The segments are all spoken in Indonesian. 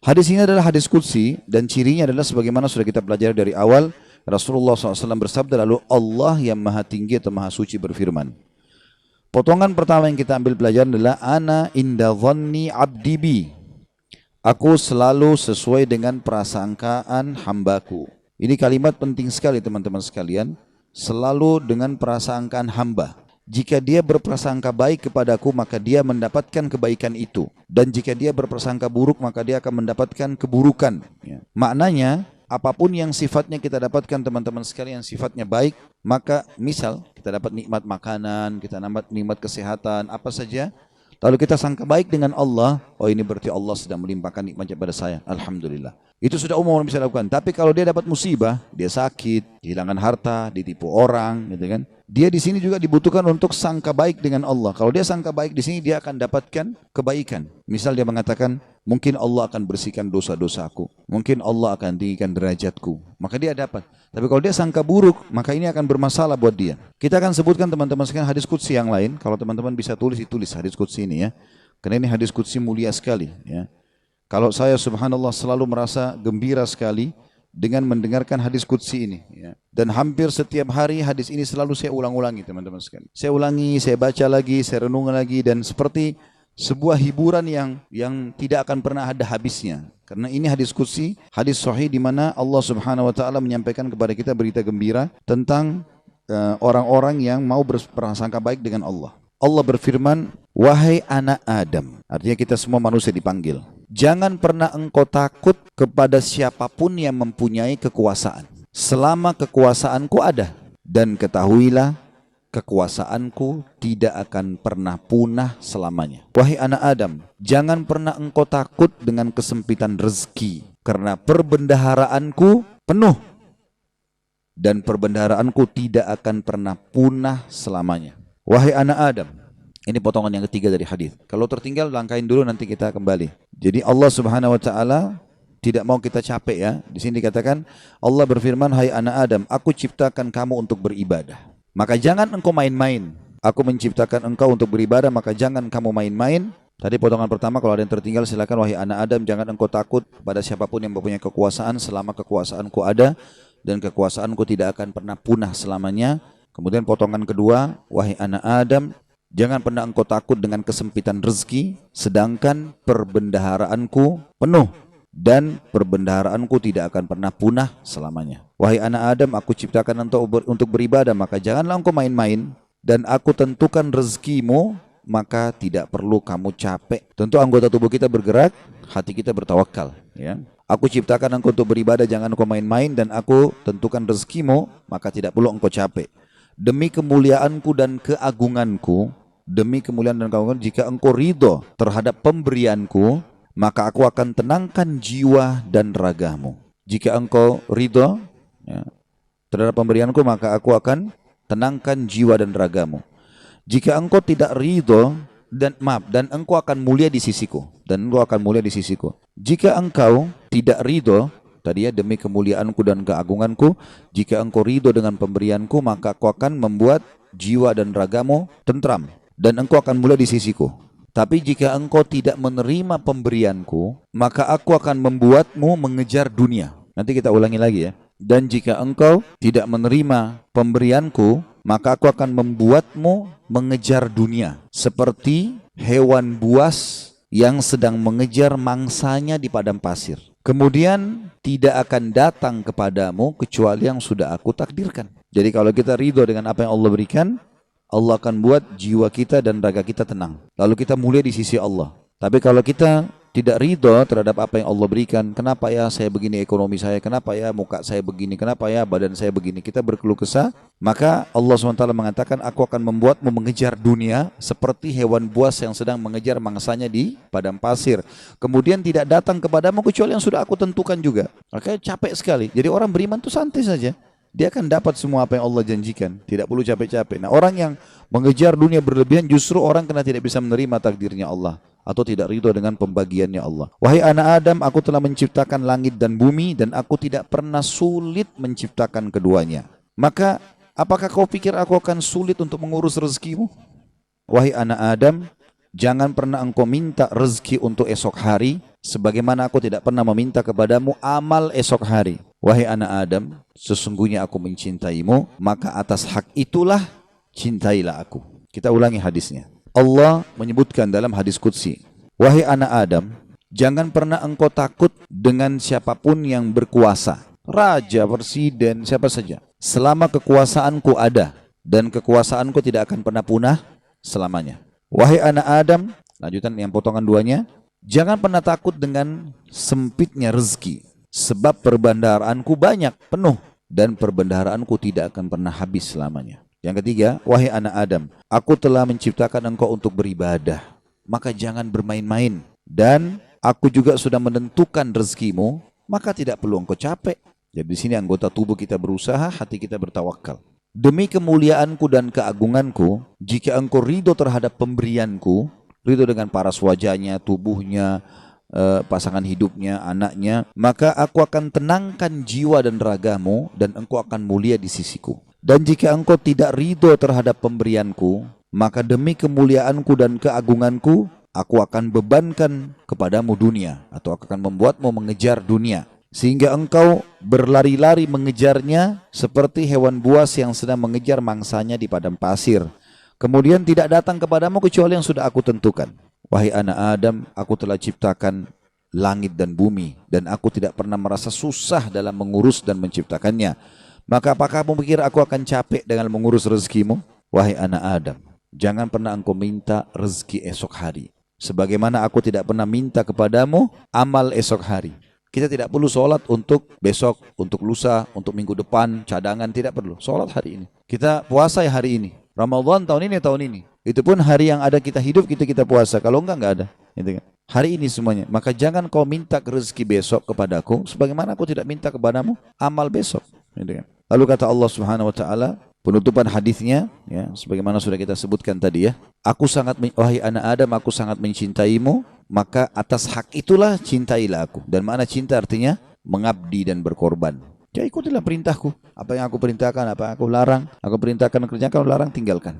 Hadis ini adalah hadis qudsi dan cirinya adalah sebagaimana sudah kita pelajari dari awal. Rasulullah SAW bersabda, lalu Allah yang maha tinggi atau maha suci berfirman. Potongan pertama yang kita ambil pelajaran adalah ana inda dhanni abdi bi. Aku selalu sesuai dengan prasangkaan hambaku. Ini kalimat penting sekali teman-teman sekalian. Selalu dengan prasangkaan hamba. Jika dia berprasangka baik kepadaku, maka dia mendapatkan kebaikan itu. Dan jika dia berprasangka buruk, maka dia akan mendapatkan keburukan. Maknanya, apapun yang sifatnya kita dapatkan teman-teman sekalian, sifatnya baik, maka misal kita dapat nikmat makanan, kita dapat nikmat kesehatan, apa saja. Lalu kita sangka baik dengan Allah, oh ini berarti Allah sedang melimpahkan nikmatnya pada saya. Alhamdulillah. Itu sudah umum orang bisa lakukan. Tapi kalau dia dapat musibah, dia sakit, kehilangan harta, ditipu orang, gitu kan. Dia di sini juga dibutuhkan untuk sangka baik dengan Allah. Kalau dia sangka baik di sini, dia akan dapatkan kebaikan. Misal dia mengatakan, mungkin Allah akan bersihkan dosa-dosaku. Mungkin Allah akan tinggikan derajatku. Maka dia dapat. Tapi kalau dia sangka buruk, maka ini akan bermasalah buat dia. Kita akan sebutkan teman-teman sekalian hadis qudsi yang lain. Kalau teman-teman bisa tulis, ditulis hadis qudsi ini ya. Karena ini hadis qudsi mulia sekali ya. Kalau saya subhanallah selalu merasa gembira sekali dengan mendengarkan hadis qudsi ini ya. Dan hampir setiap hari hadis ini selalu saya ulang-ulangi teman-teman sekalian. Saya ulangi, saya baca lagi, saya renung lagi, dan seperti sebuah hiburan yang tidak akan pernah ada habisnya. Karena ini hadis qudsi, hadis sahih di mana Allah Subhanahu wa taala menyampaikan kepada kita berita gembira tentang orang-orang yang mau berprasangka baik dengan Allah. Allah berfirman, wahai anak Adam, artinya kita semua manusia dipanggil. Jangan pernah engkau takut kepada siapapun yang mempunyai kekuasaan, selama kekuasaanku ada. Dan ketahuilah, kekuasaanku tidak akan pernah punah selamanya. Wahai anak Adam, jangan pernah engkau takut dengan kesempitan rezeki, karena perbendaharaanku penuh. Dan perbendaharaanku tidak akan pernah punah selamanya. Wahai anak Adam, ini potongan yang ketiga dari hadis. Kalau tertinggal langkahin dulu, nanti kita kembali. Jadi Allah Subhanahu wa taala tidak mau kita capek ya. Di sini dikatakan Allah berfirman, hai anak Adam, aku ciptakan kamu untuk beribadah. Maka jangan engkau main-main. Aku menciptakan engkau untuk beribadah, maka jangan kamu main-main. Tadi potongan pertama, kalau ada yang tertinggal silakan. Wahai anak Adam, jangan engkau takut pada siapapun yang mempunyai kekuasaan selama kekuasaanku ada, dan kekuasaanku tidak akan pernah punah selamanya. Kemudian potongan kedua, wahai anak Adam, jangan pernah engkau takut dengan kesempitan rezeki, sedangkan perbendaharaanku penuh dan perbendaharaanku tidak akan pernah punah selamanya. Wahai anak Adam, aku ciptakan untuk beribadah, maka janganlah engkau main-main, dan aku tentukan rezekimu, maka tidak perlu kamu capek. Tentu anggota tubuh kita bergerak, hati kita bertawakal ya. Aku ciptakan engkau untuk beribadah, jangan engkau main-main, dan aku tentukan rezekimu, maka tidak perlu engkau capek. Demi kemuliaanku dan keagunganku, jika engkau ridho terhadap pemberianku, maka aku akan tenangkan jiwa dan ragamu. Jika engkau ridho ya, terhadap pemberianku, maka aku akan tenangkan jiwa dan ragamu. Jika engkau tidak ridho dan engkau akan mulia di sisiku, Jika engkau tidak ridho, tadi ya, demi kemuliaanku dan keagunganku, jika engkau ridho dengan pemberianku, maka aku akan membuat jiwa dan ragamu tentram, dan engkau akan mulia di sisiku. Tapi jika engkau tidak menerima pemberianku, maka aku akan membuatmu mengejar dunia. Nanti kita ulangi lagi ya. Dan jika engkau tidak menerima pemberianku, maka aku akan membuatmu mengejar dunia, seperti hewan buas yang sedang mengejar mangsanya di padang pasir. Kemudian tidak akan datang kepadamu kecuali yang sudah aku takdirkan. Jadi kalau kita ridho dengan apa yang Allah berikan, Allah akan buat jiwa kita dan raga kita tenang. Lalu kita mulia di sisi Allah. Tapi kalau kita tidak ridho terhadap apa yang Allah berikan, kenapa ya saya begini ekonomi saya, kenapa ya muka saya begini, kenapa ya badan saya begini, kita berkeluh kesah, maka Allah SWT mengatakan, aku akan membuatmu mengejar dunia seperti hewan buas yang sedang mengejar mangsanya di padang pasir. Kemudian tidak datang kepadamu kecuali yang sudah aku tentukan juga. Makanya capek sekali. Jadi orang beriman itu santai saja. Dia akan dapat semua apa yang Allah janjikan. Tidak perlu capek-capek. Nah, orang yang mengejar dunia berlebihan justru orang karena tidak bisa menerima takdirnya Allah, atau tidak ridho dengan pembagiannya Allah. Wahai anak Adam, aku telah menciptakan langit dan bumi, dan aku tidak pernah sulit menciptakan keduanya. Maka apakah kau pikir aku akan sulit untuk mengurus rezekimu? Wahai anak Adam, jangan pernah engkau minta rezeki untuk esok hari, sebagaimana aku tidak pernah meminta kepadamu amal esok hari. Wahai anak Adam, sesungguhnya aku mencintaimu, maka atas hak itulah cintailah aku. Kita ulangi hadisnya. Allah menyebutkan dalam hadis qudsi, wahai anak Adam, jangan pernah engkau takut dengan siapapun yang berkuasa, raja, presiden, siapa saja, selama kekuasaanku ada, dan kekuasaanku tidak akan pernah punah selamanya. Wahai anak Adam, lanjutan yang potongan duanya, jangan pernah takut dengan sempitnya rezeki, sebab perbendaharaanku banyak, penuh, dan perbendaharaanku tidak akan pernah habis selamanya. Yang ketiga, wahai anak Adam, aku telah menciptakan engkau untuk beribadah, maka jangan bermain-main, dan aku juga sudah menentukan rezekimu, maka tidak perlu engkau capek. Jadi di sini anggota tubuh kita berusaha, hati kita bertawakal. Demi kemuliaanku dan keagunganku, jika engkau ridho terhadap pemberianku, ridho dengan paras wajahnya, tubuhnya, pasangan hidupnya, anaknya, maka aku akan tenangkan jiwa dan ragamu, dan engkau akan mulia di sisiku. Dan jika engkau tidak ridho terhadap pemberianku, maka demi kemuliaanku dan keagunganku, aku akan bebankan kepadamu dunia, atau akan membuatmu mengejar dunia, sehingga engkau berlari-lari mengejarnya seperti hewan buas yang sedang mengejar mangsanya di padang pasir. Kemudian tidak datang kepadamu kecuali yang sudah aku tentukan. Wahai anak Adam, aku telah ciptakan langit dan bumi, dan aku tidak pernah merasa susah dalam mengurus dan menciptakannya. Maka apakah kamu pikir aku akan capek dengan mengurus rezekimu? Wahai anak Adam, jangan pernah engkau minta rezeki esok hari, sebagaimana aku tidak pernah minta kepadamu amal esok hari. Kita tidak perlu sholat untuk besok, untuk lusa, untuk minggu depan, cadangan, tidak perlu. Sholat hari ini. Kita puasa ya hari ini. Ramadan tahun ini. Itu pun hari yang ada kita hidup, kita puasa. Kalau enggak ada. Gitu kan. Hari ini semuanya. Maka jangan kau minta rezeki besok kepadaku, sebagaimana aku tidak minta kepadamu amal besok. Gitu kan. Lalu kata Allah Subhanahu Wa Taala, penutupan hadisnya, ya, sebagaimana sudah kita sebutkan tadi ya. Wahai anak Adam, aku sangat mencintaimu, maka atas hak itulah cintailah aku. Dan makna cinta artinya mengabdi dan berkorban. Ya ikutilah perintahku. Apa yang aku perintahkan, apa yang aku larang, aku perintahkan kerjakan, larang tinggalkan.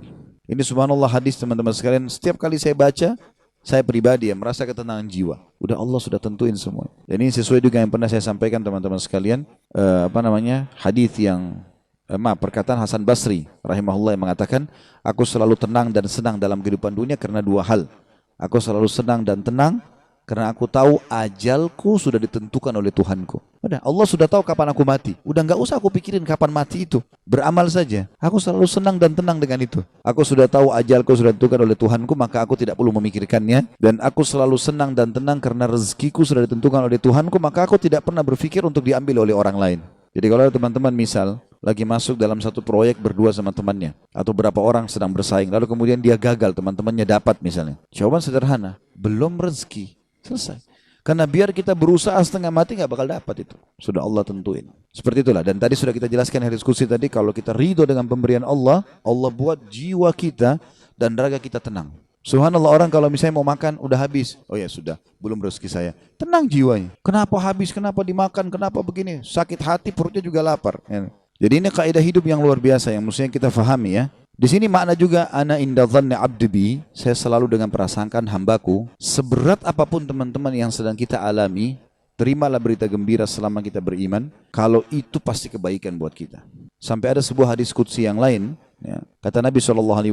Ini subhanallah hadis teman-teman sekalian. Setiap kali saya baca, saya pribadi ya merasa ketenangan jiwa. Udah Allah sudah tentuin semua. Dan ini sesuai juga yang pernah saya sampaikan teman-teman sekalian. Hadis yang perkataan Hasan Basri rahimahullah yang mengatakan, aku selalu tenang dan senang dalam kehidupan dunia karena dua hal. Aku selalu senang dan tenang karena aku tahu ajalku sudah ditentukan oleh Tuhanku. Udah, Allah sudah tahu kapan aku mati. Udah nggak usah aku pikirin kapan mati itu. Beramal saja. Aku selalu senang dan tenang dengan itu. Aku sudah tahu ajalku sudah ditentukan oleh Tuhanku, maka aku tidak perlu memikirkannya. Dan aku selalu senang dan tenang karena rezekiku sudah ditentukan oleh Tuhanku, maka aku tidak pernah berpikir untuk diambil oleh orang lain. Jadi kalau teman-teman misal lagi masuk dalam satu proyek berdua sama temannya, atau berapa orang sedang bersaing, lalu kemudian dia gagal, teman-temannya dapat misalnya. Jawaban sederhana, belum rezeki. Selesai. Karena biar kita berusaha setengah mati nggak bakal dapat itu. Sudah Allah tentuin. Seperti itulah. Dan tadi sudah kita jelaskan di diskusi tadi, kalau kita ridho dengan pemberian Allah, Allah buat jiwa kita dan raga kita tenang. Subhanallah, orang kalau misalnya mau makan udah habis. Oh ya sudah, belum rezeki saya. Tenang jiwanya. Kenapa habis? Kenapa dimakan? Kenapa begini? Sakit hati, perutnya juga lapar. Jadi ini kaidah hidup yang luar biasa yang mestinya kita fahami ya. Di sini makna juga ana inda dhanni abdi bi, saya selalu dengan prasangkaan hambaku. Seberat apapun teman-teman yang sedang kita alami, terimalah berita gembira selama kita beriman, kalau itu pasti kebaikan buat kita. Sampai ada sebuah hadis qudsi yang lain, ya, kata Nabi SAW,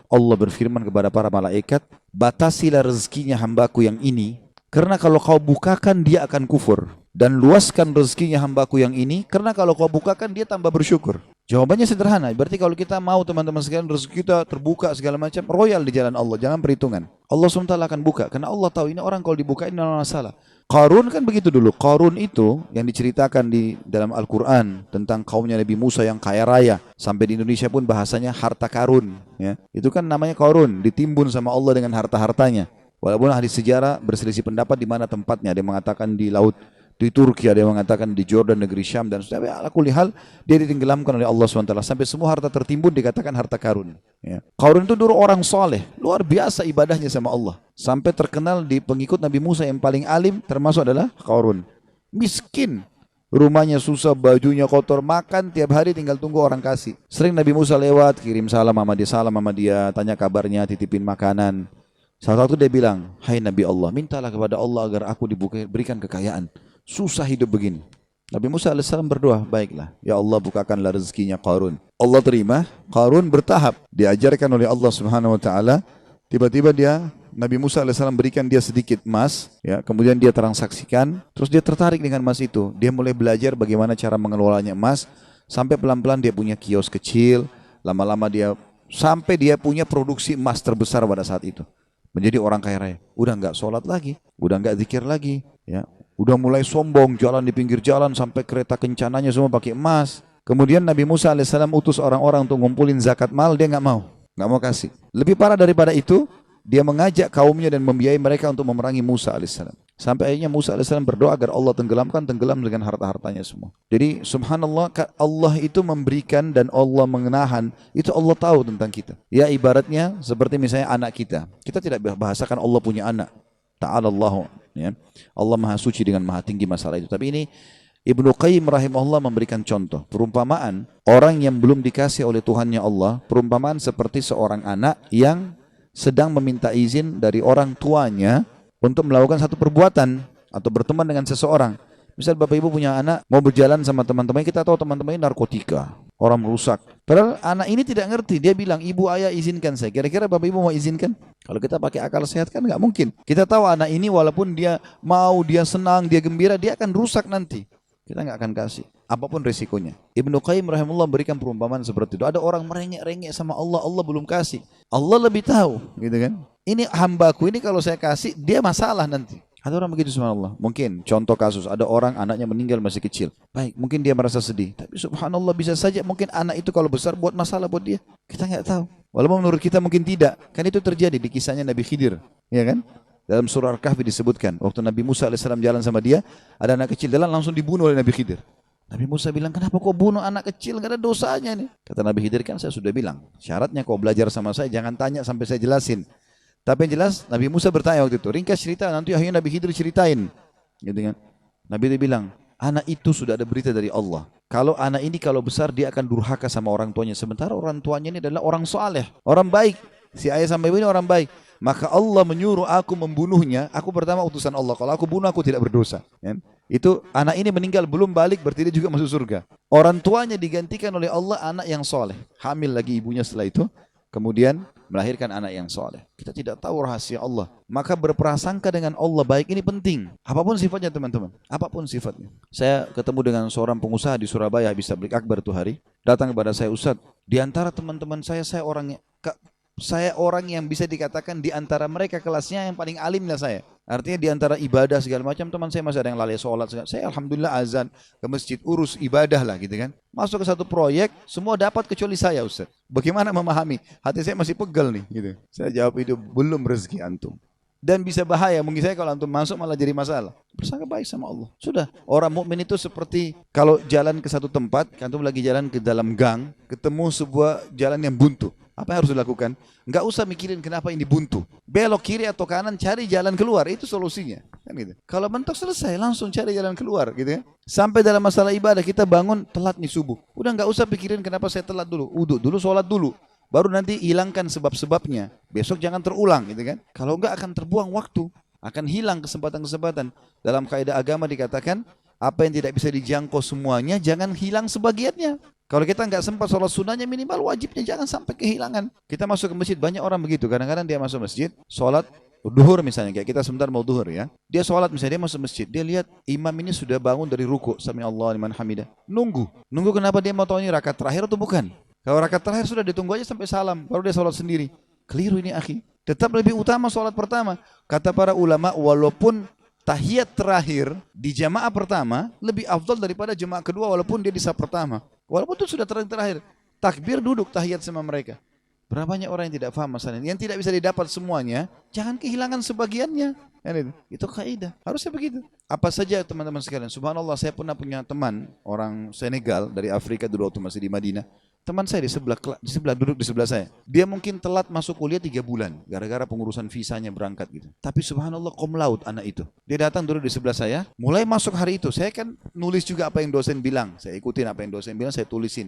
Allah berfirman kepada para malaikat, batasilah rezekinya hambaku yang ini, karena kalau kau bukakan dia akan kufur. Dan luaskan rezekinya hambaku yang ini, karena kalau kau bukakan dia tambah bersyukur. Jawabannya sederhana, berarti kalau kita mau teman-teman sekalian rezeki kita terbuka segala macam, royal di jalan Allah, jangan perhitungan. Allah SWT akan buka, karena Allah tahu ini orang kalau dibukain tidak masalah. Qarun kan begitu dulu. Qarun itu yang diceritakan di dalam Al-Quran tentang kaumnya Nabi Musa yang kaya raya. Sampai di Indonesia pun bahasanya harta karun. Ya. Itu kan namanya Qarun, ditimbun sama Allah dengan harta-hartanya. Walaupun ahli sejarah berselisih pendapat di mana tempatnya. Ada yang mengatakan di laut, di Turki, ada yang mengatakan di Jordan, negeri Syam, dan sebagainya. Ala kulli hal, dia ditenggelamkan oleh Allah SWT. Sampai semua harta tertimbun dikatakan harta karun. Ya. Qarun itu dulu orang soleh, luar biasa ibadahnya sama Allah. Sampai terkenal di pengikut Nabi Musa yang paling alim, termasuk adalah Qarun. Miskin, rumahnya susah, bajunya kotor, makan tiap hari tinggal tunggu orang kasih. Sering Nabi Musa lewat, kirim salam sama dia, tanya kabarnya, titipin makanan. Salah satu dia bilang, hai Nabi Allah, mintalah kepada Allah agar aku diberikan kekayaan. Susah hidup begini. Nabi Musa alaihissalam berdoa, baiklah, ya Allah bukakanlah rezekinya Qarun. Allah terima, Qarun bertahap, diajarkan oleh Allah Subhanahu Wa Taala. Tiba-tiba Nabi Musa alaihissalam berikan dia sedikit emas, ya, kemudian dia transaksikan, terus dia tertarik dengan emas itu. Dia mulai belajar bagaimana cara mengelolanya emas, sampai pelan-pelan dia punya kios kecil, lama-lama sampai dia punya produksi emas terbesar pada saat itu. Menjadi orang kaya raya. Udah nggak sholat lagi, udah nggak zikir lagi, ya. Udah mulai sombong, jalan di pinggir jalan sampai kereta kencananya semua pakai emas. Kemudian Nabi Musa alaihissalam utus orang-orang untuk ngumpulin zakat mal, dia nggak mau kasih. Lebih parah daripada itu, dia mengajak kaumnya dan membiayai mereka untuk memerangi Musa alaihissalam. Sampai akhirnya Musa alaihissalam berdoa agar Allah tenggelam dengan harta-hartanya semua. Jadi subhanallah, Allah itu memberikan dan Allah menahan, itu Allah tahu tentang kita. Ya ibaratnya seperti misalnya anak kita. Kita tidak bahasakan Allah punya anak. Ta'alallahu, ya. Allah maha suci dengan maha tinggi masalah itu. Tapi ini Ibnu Qayyim rahimahullah memberikan contoh. Perumpamaan orang yang belum dikasih oleh Tuhannya Allah, perumpamaan seperti seorang anak yang sedang meminta izin dari orang tuanya untuk melakukan satu perbuatan atau berteman dengan seseorang. Misal bapak ibu punya anak, mau berjalan sama teman-teman, kita tahu teman-teman ini narkotika, orang merusak. Padahal anak ini tidak ngerti, dia bilang, ibu ayah izinkan saya. Kira-kira bapak ibu mau izinkan? Kalau kita pakai akal sehat kan nggak mungkin. Kita tahu anak ini walaupun dia mau, dia senang, dia gembira, dia akan rusak nanti. Kita nggak akan kasih, apapun resikonya. Ibnu Qayyim rahimahullah berikan perumpamaan seperti itu. Ada orang merengek-rengek sama Allah, Allah belum kasih. Allah lebih tahu, gitu kan? Ini hambaku ini kalau saya kasih, dia masalah nanti. Ada orang begitu subhanallah. Mungkin contoh kasus, ada orang anaknya meninggal masih kecil. Baik, mungkin dia merasa sedih. Tapi subhanallah bisa saja mungkin anak itu kalau besar buat masalah buat dia. Kita nggak tahu. Walaupun menurut kita mungkin tidak. Kan itu terjadi di kisahnya Nabi Khidir, ya kan? Dalam surah Al-Kahfi disebutkan, waktu Nabi Musa alaihissalam jalan sama dia, ada anak kecil jalan langsung dibunuh oleh Nabi Khidir. Nabi Musa bilang, kenapa kau bunuh anak kecil? Gak ada dosanya nih. Kata Nabi Khidir, kan saya sudah bilang, syaratnya kau belajar sama saya, jangan tanya sampai saya jelasin. Tapi yang jelas, Nabi Musa bertanya waktu itu, ringkas cerita, nanti akhirnya Nabi Khidir ceritain. Gitu kan? Nabi dia bilang, anak itu sudah ada berita dari Allah. Kalau anak ini kalau besar, dia akan durhaka sama orang tuanya. Sementara orang tuanya ini adalah orang soleh, orang baik. Si ayah sampai ini orang baik. Maka Allah menyuruh aku membunuhnya. Aku pertama utusan Allah. Kalau aku bunuh aku tidak berdosa. Ya? Itu anak ini meninggal belum balik berarti dia juga masuk surga. Orang tuanya digantikan oleh Allah anak yang soleh. Hamil lagi ibunya setelah itu. Kemudian melahirkan anak yang soleh. Kita tidak tahu rahasia Allah. Maka berprasangka dengan Allah baik ini penting. Apapun sifatnya teman-teman. Apapun sifatnya. Saya ketemu dengan seorang pengusaha di Surabaya habis tablik akbar tuh hari. Datang kepada saya, Ustaz. Di antara teman-teman saya orang yang bisa dikatakan di antara mereka kelasnya yang paling alim lah saya. Artinya di antara ibadah segala macam teman saya masih ada yang lalai sholat. Saya alhamdulillah azan ke masjid urus ibadah lah gitu kan. Masuk ke satu proyek semua dapat kecuali saya Ustaz. Bagaimana memahami? Hati saya masih pegel nih gitu. Saya jawab itu belum rezeki antum. Dan bisa bahaya mungkin saya kalau antum masuk malah jadi masalah. Bersangka baik sama Allah. Sudah. Orang mukmin itu seperti kalau jalan ke satu tempat, antum lagi jalan ke dalam gang, ketemu sebuah jalan yang buntu. Apa yang harus dilakukan? Enggak usah mikirin kenapa ini buntu. Belok kiri atau kanan, cari jalan keluar. Itu solusinya. Kan gitu. Kalau mentok selesai, langsung cari jalan keluar. Gitu ya. Sampai dalam masalah ibadah, kita bangun telat nih subuh. Udah enggak usah pikirin kenapa saya telat dulu. Uduk dulu, sholat dulu. Baru nanti hilangkan sebab-sebabnya. Besok jangan terulang. Gitu kan. Kalau enggak akan terbuang waktu. Akan hilang kesempatan-kesempatan. Dalam kaidah agama dikatakan, apa yang tidak bisa dijangkau semuanya, jangan hilang sebagiannya. Kalau kita nggak sempat sholat sunnahnya minimal wajibnya jangan sampai kehilangan. Kita masuk ke masjid banyak orang begitu. Kadang-kadang dia masuk masjid, sholat duhur misalnya kayak kita sebentar mau duhur ya. Dia sholat misalnya dia masuk masjid, dia lihat imam ini sudah bangun dari ruku, sami Allah liman hamidah. Nunggu kenapa dia mau tahu ini rakaat terakhir atau bukan? Kalau rakaat terakhir sudah ditunggu aja sampai salam, baru dia sholat sendiri. Keliru ini akhi. Tetap lebih utama sholat pertama. Kata para ulama walaupun tahiyat terakhir di jamaah pertama lebih afdal daripada jamaah kedua walaupun dia di saf pertama. Walaupun itu sudah terakhir. Takbir duduk tahiyat sama mereka. Berapa banyak orang yang tidak paham masalah ini. Yang tidak bisa didapat semuanya, jangan kehilangan sebagiannya. Itu kaidah. Harusnya begitu. Apa saja teman-teman sekalian. Subhanallah saya pernah punya teman orang Senegal dari Afrika dulu waktu masih di Madinah. Teman saya di sebelah duduk di sebelah saya. Dia mungkin telat masuk kuliah 3 bulan gara-gara pengurusan visanya berangkat gitu. Tapi subhanallah cum laude anak itu. Dia datang duduk di sebelah saya, mulai masuk hari itu. Saya kan nulis juga apa yang dosen bilang. Saya ikutin apa yang dosen bilang, saya tulisin.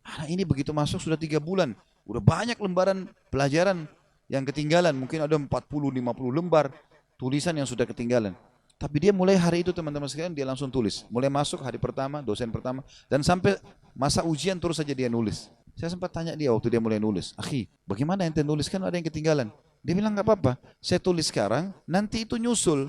Anak ini begitu masuk sudah 3 bulan. Udah banyak lembaran pelajaran yang ketinggalan. Mungkin ada 40-50 lembar tulisan yang sudah ketinggalan. Tapi dia mulai hari itu teman-teman sekalian dia langsung tulis. Mulai masuk hari pertama, dosen pertama, dan sampai masa ujian terus saja dia nulis. Saya sempat tanya dia waktu dia mulai nulis, "Akhi, bagaimana ente nulis, kan ada yang ketinggalan?" Dia bilang, "Gak apa-apa, saya tulis sekarang, nanti itu nyusul.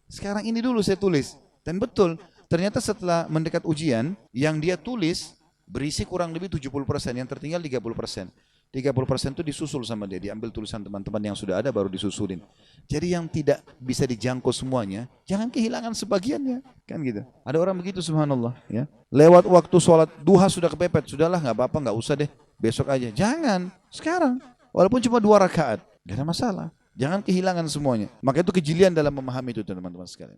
Sekarang ini dulu saya tulis." Dan betul, ternyata setelah mendekat ujian, yang dia tulis berisi kurang lebih 70%, yang tertinggal 30%. 30% itu disusul sama dia, diambil tulisan teman-teman yang sudah ada baru disusulin. Jadi yang tidak bisa dijangkau semuanya, jangan kehilangan sebagiannya, kan gitu. Ada orang begitu, subhanallah, ya. Lewat waktu sholat duha sudah kepepet, sudahlah nggak apa-apa, nggak usah deh, besok aja. Jangan, sekarang, walaupun cuma 2 rakaat, gak ada masalah. Jangan kehilangan semuanya. Maka itu kejelian dalam memahami itu teman-teman sekalian.